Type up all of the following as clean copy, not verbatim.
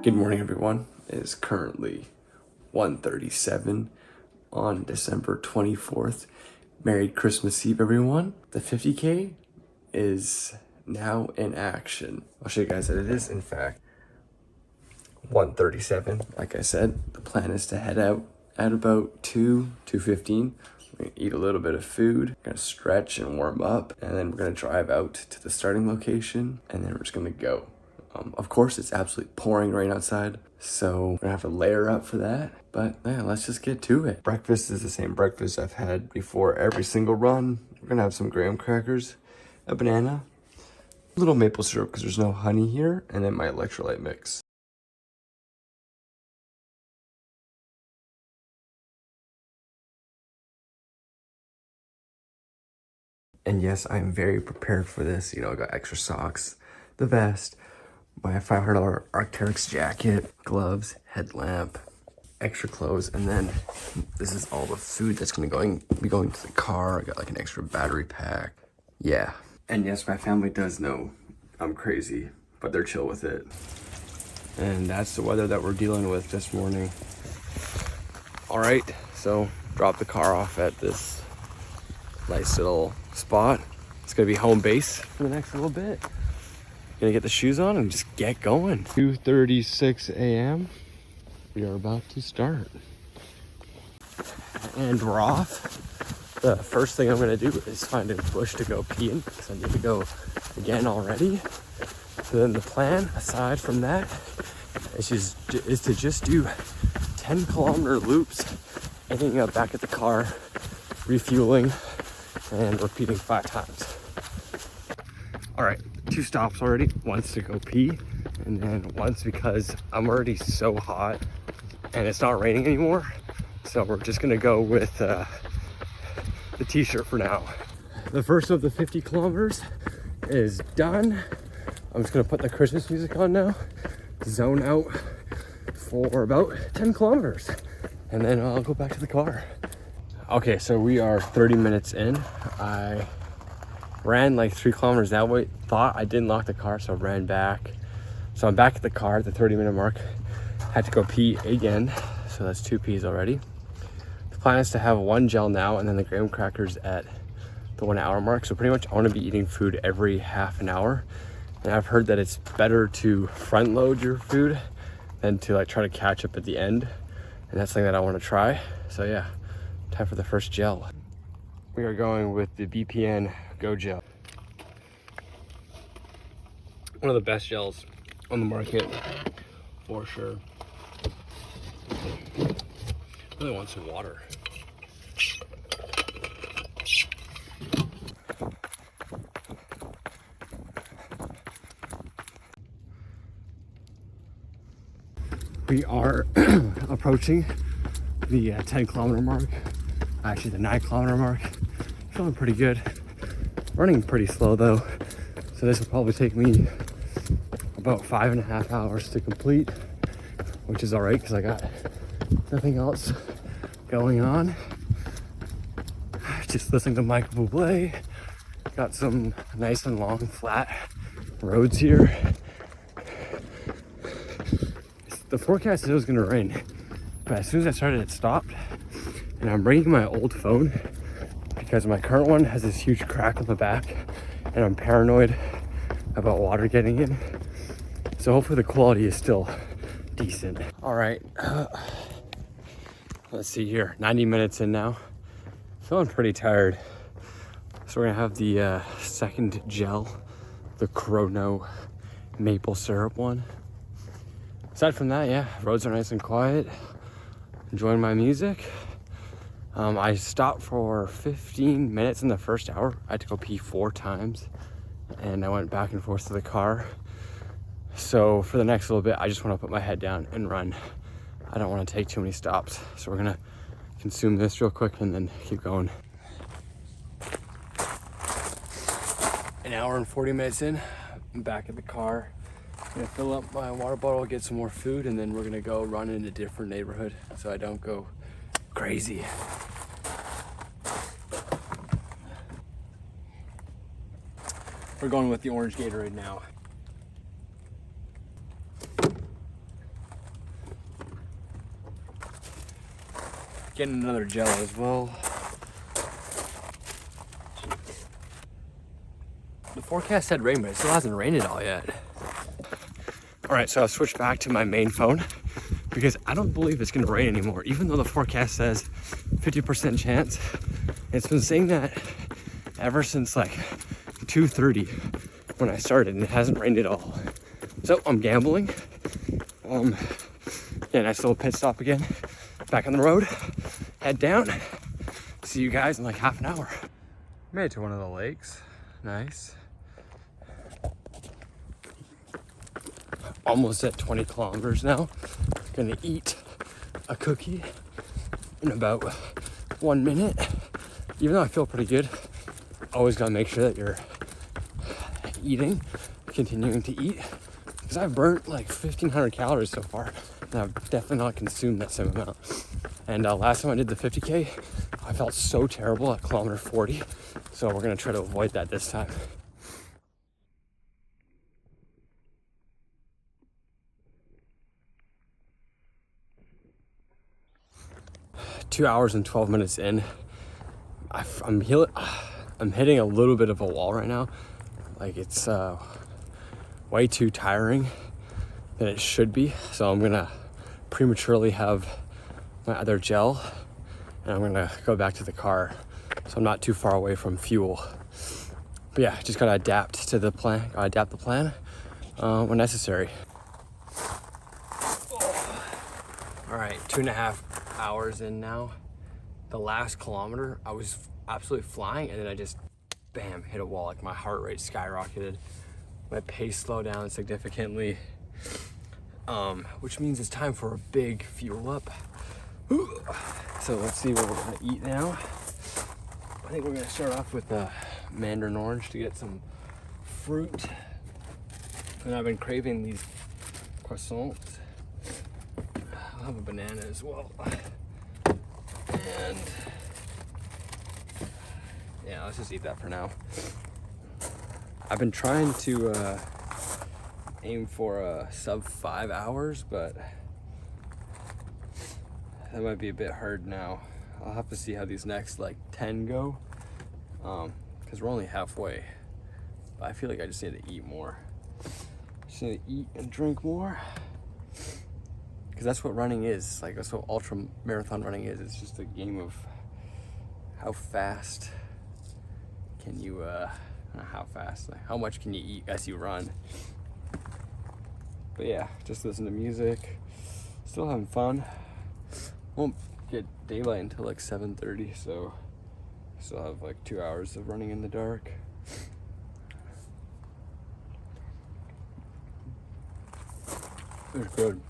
Good morning, everyone. It is currently 1:37 on December 24th. Merry Christmas Eve, everyone. The 50K is now in action. I'll show you guys that it is, in fact, 1:37. Like I said, the plan is to head out at about 2:15. We're gonna eat a little bit of food, gonna stretch and warm up, and then we're gonna drive out to the starting location, and then we're just gonna go. Of course, it's absolutely pouring rain outside, so we're gonna have to layer up for that. But yeah, let's just get to it. Breakfast is the same breakfast I've had before every single run. We're gonna have some graham crackers, a banana, a little maple syrup because there's no honey here, and then my electrolyte mix. And yes, I am very prepared for this. You know, I got extra socks, the vest, my $500 Arc'teryx jacket, gloves, headlamp, extra clothes, and then this is all the food that's gonna be going to the car. I got like an extra battery pack. Yeah. And yes, my family does know I'm crazy, but they're chill with it. And that's the weather that we're dealing with this morning. All right, so drop the car off at this nice little spot. It's gonna be home base for the next little bit. Gonna get the shoes on and just get going. 2:36 a.m. We are about to start. And we're off. The first thing I'm gonna do is find a bush to go pee in because I need to go again already. So then the plan, aside from that, is to just do 10-kilometer loops, ending up back at the car, refueling, and repeating 5 times. All right, 2 stops already. Once to go pee, and then once because I'm already so hot and it's not raining anymore. So we're just gonna go with the t-shirt for now. The first of the 50 kilometers is done. I'm just gonna put the Christmas music on now, zone out for about 10 kilometers, and then I'll go back to the car. Okay, so we are 30 minutes in. I ran like 3 kilometers that way, thought I didn't lock the car, so I ran back. So I'm back at the car at the 30-minute mark. Had to go pee again, so that's 2 pees already. The plan is to have 1 gel now and then the graham crackers at the 1 hour mark. So pretty much I want to be eating food every half an hour. And I've heard that it's better to front load your food than to like try to catch up at the end. And that's something that I want to try. So yeah, time for the first gel. We are going with the BPN Go Gel. One of the best gels on the market, for sure. Really want some water. We are approaching the 10-kilometer mark, actually the 9-kilometer mark. Feeling pretty good. Running pretty slow though, so this will probably take me about 5.5 hours to complete, which is all right because I got nothing else going on. Just listening to Michael Bublé. Got some nice and long flat roads here. The forecast said it was gonna rain, but as soon as I started, it stopped. And I'm bringing my old phone because my current one has this huge crack on the back, and I'm paranoid about water getting in. So hopefully the quality is still decent. All right, let's see here. 90 minutes in now. Feeling pretty tired. So we're gonna have the second gel, the Chrono maple syrup one. Aside from that, yeah, roads are nice and quiet. Enjoying my music. I stopped for 15 minutes in the first hour. I had to go pee 4 times, and I went back and forth to the car. So for the next little bit, I just want to put my head down and run. I don't want to take too many stops. So we're gonna consume this real quick and then keep going. 1 hour and 40 minutes in, I'm back at the car. I'm gonna fill up my water bottle, get some more food, and then we're gonna go run in a different neighborhood so I don't go crazy. We're going with the orange Gatorade now. getting another gel as well. The forecast said rain, but it still hasn't rained at all yet. All right, so I've switched back to my main phone because I don't believe it's gonna rain anymore, even though the forecast says 50% chance. It's been saying that ever since like 2:30 when I started, and it hasn't rained at all. So I'm gambling. Yeah, nice little pit stop again. Back on the road, head down. See you guys in like half an hour. Made it to one of the lakes. Nice. Almost at 20 kilometers now. Gonna eat a cookie in about 1 minute. Even though I feel pretty good, always gotta make sure that you're eating, continuing to eat. Because I've burnt like 1,500 calories so far, and I've definitely not consumed that same amount. And last time I did the 50K, I felt so terrible at kilometer 40. So we're gonna try to avoid that this time. Two hours and 12 minutes in. I'm hitting a little bit of a wall right now. Like it's way too tiring than it should be. So I'm gonna prematurely have my other gel, and I'm gonna go back to the car so I'm not too far away from fuel. But yeah, just gotta adapt to the plan, adapt the plan when necessary. All right, 2.5 hours in now. The last kilometer, I was absolutely flying, and then I just, bam, hit a wall. Like my heart rate skyrocketed. My pace slowed down significantly, which means it's time for a big fuel up. So let's see what we're gonna eat now. I think we're gonna start off with a mandarin orange to get some fruit. And I've been craving these croissants. I'll have a banana as well. And yeah, let's just eat that for now. I've been trying to aim for sub 5 hours, but that might be a bit hard now. I'll have to see how these next like 10 go, because we're only halfway. But I feel like I just need to eat more. Just need to eat and drink more, because that's what running is. Like, that's what ultra marathon running is. It's just a game of how fast can you not how fast, like how much can you eat as you run. But yeah, just listen to music, still having fun. Won't get daylight until like 7:30, so still have like 2 hours of running in the dark. It's good.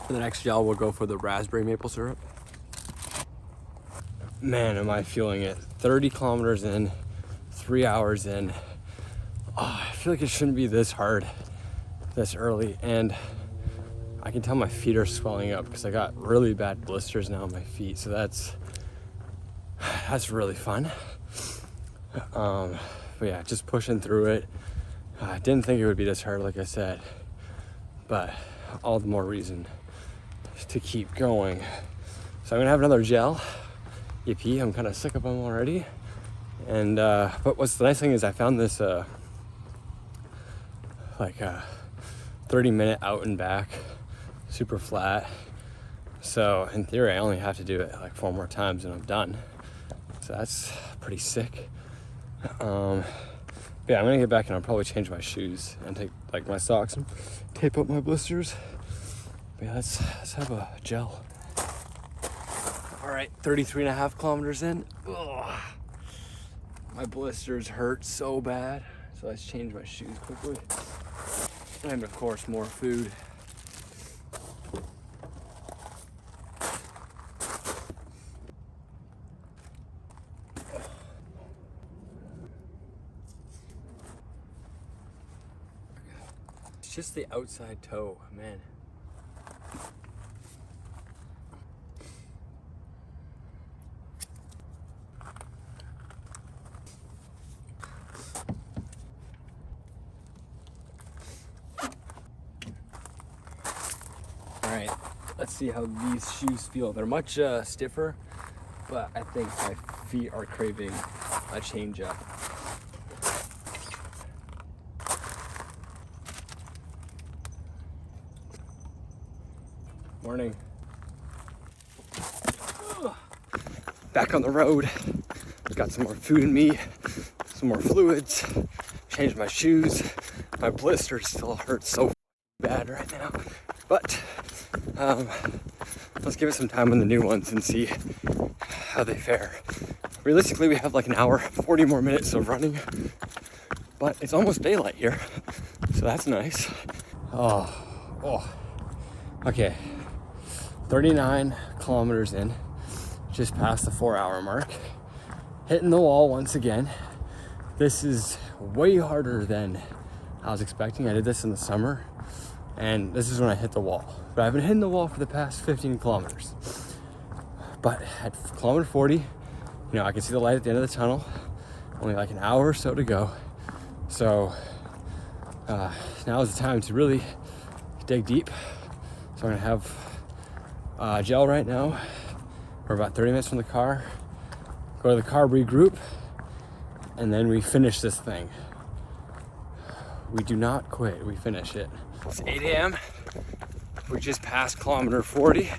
For the next gel, we'll go for the raspberry maple syrup. Man, am I feeling it. 30 kilometers in, 3 hours in. Oh, I feel like it shouldn't be this hard this early, and I can tell my feet are swelling up because I got really bad blisters now on my feet, so that's really fun. But yeah, just pushing through it. I didn't think it would be this hard, like I said, but all the more reason to keep going. So I'm gonna have another gel. Yippee, I'm kind of sick of them already. And but what's the nice thing is I found this like a 30-minute out and back, super flat. So in theory, I only have to do it like 4 more times and I'm done. So that's pretty sick. But yeah, I'm gonna get back and I'll probably change my shoes and take like my socks and tape up my blisters. But yeah, let's have a gel. All right, 33.5 kilometers in. Ugh. My blisters hurt so bad. So let's change my shoes quickly. And of course, more food. It's just the outside toe, man. right, let's see how these shoes feel. They're much stiffer, but I think my feet are craving a change up. Morning. Back on the road. Got some more food in me, some more fluids, changed my shoes. My blisters still hurt so bad right now. But let's give it some time on the new ones and see how they fare. Realistically, we have like an hour, 40 more minutes of running, but it's almost daylight here, so that's nice. Oh, okay. 39 kilometers in, just past the 4-hour mark. Hitting the wall once again. This is way harder than I was expecting. I did this in the summer, and this is when I hit the wall. But I've been hitting the wall for the past 15 kilometers. But at kilometer 40, you know, I can see the light at the end of the tunnel. Only like an hour or so to go. So now is the time to really dig deep. So I'm gonna have gel right now. We're about 30 minutes from the car. Go to the car, regroup, and then we finish this thing. We do not quit, we finish it. It's 8 a.m. We just passed kilometer 40.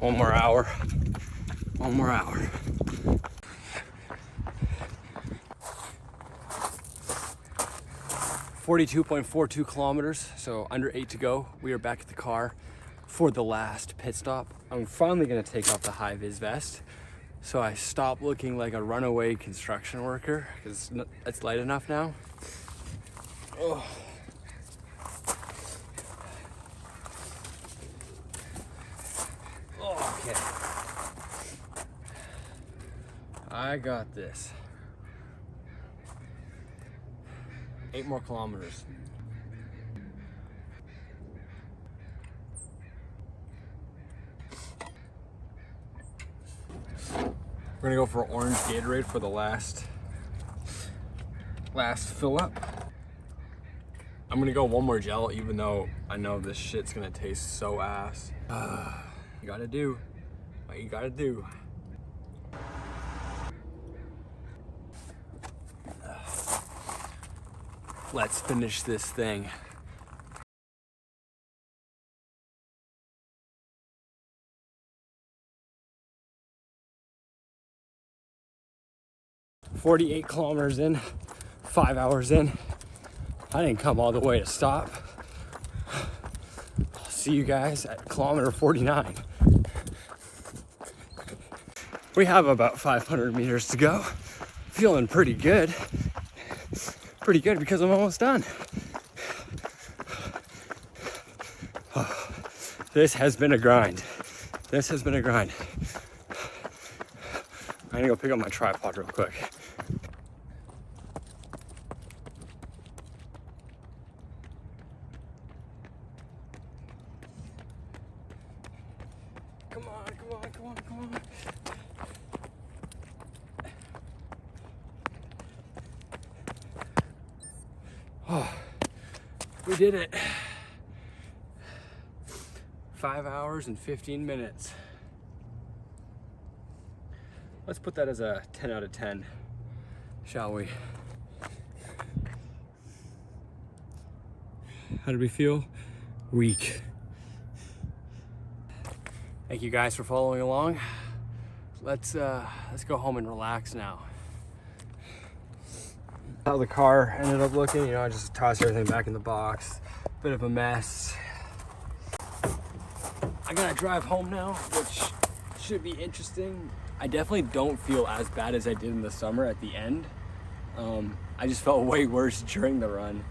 One more hour. 42.42 kilometers, so under 8 to go. We are back at the car for the last pit stop. I'm finally gonna take off the high vis vest, so I stop looking like a runaway construction worker, because it's light enough now. Oh. Okay. I got this. 8 more kilometers. We're gonna go for orange Gatorade for the last fill up. I'm gonna go one more gel, even though I know this shit's gonna taste so ass. You gotta do what you gotta do. Let's finish this thing. "48 kilometers in, 5 hours in. I didn't come all the way to stop. I'll see you guys at kilometer 49. We have about 500 meters to go. Feeling pretty good. Pretty good because I'm almost done. This has been a grind. I'm gonna go pick up my tripod real quick. Come on. Oh, we did it. 5 hours and 15 minutes. Let's put that as a 10 out of 10, shall we? How did we feel? Weak. Thank you guys for following along. Let's go home and relax now. How the car ended up looking, you know, I just tossed everything back in the box. Bit of a mess. I gotta drive home now, which should be interesting. I definitely don't feel as bad as I did in the summer at the end. I just felt way worse during the run.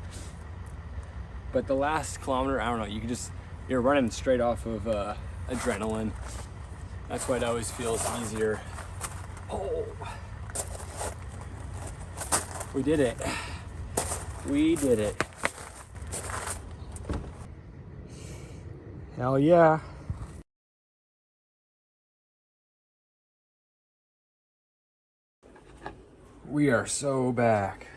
But the last kilometer, I don't know, you're running straight off of adrenaline. That's why it always feels easier. Oh, we did it. Hell yeah. We are so back.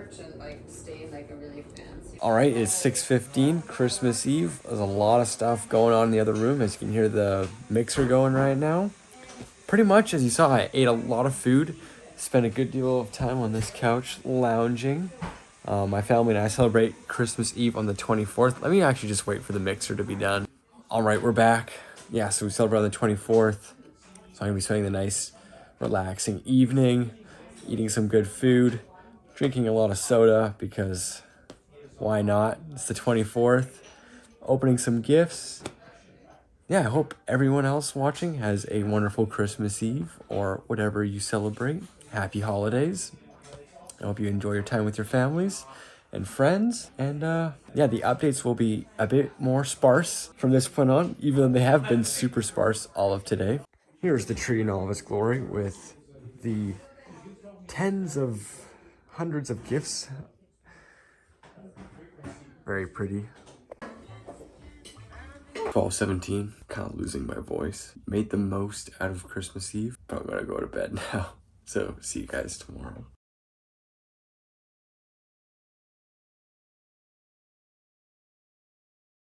church and like stay in like a really fancy. All right, it's 6:15, Christmas Eve. There's a lot of stuff going on in the other room. As you can hear the mixer going right now. Pretty much, as you saw, I ate a lot of food. Spent a good deal of time on this couch lounging. My family and I celebrate Christmas Eve on the 24th. Let me actually just wait for the mixer to be done. All right, we're back. Yeah, so we celebrate on the 24th. So I'm gonna be spending the nice, relaxing evening, eating some good food, drinking a lot of soda because why not? It's the 24th. Opening some gifts. Yeah, I hope everyone else watching has a wonderful Christmas Eve or whatever you celebrate. Happy holidays. I hope you enjoy your time with your families and friends. And yeah, the updates will be a bit more sparse from this point on, even though they have been super sparse all of today. Here's the tree in all of its glory with the tens of hundreds of gifts. Very pretty. 12:17, kind of losing my voice. Made the most out of Christmas Eve, but I'm gonna go to bed now. So see you guys tomorrow.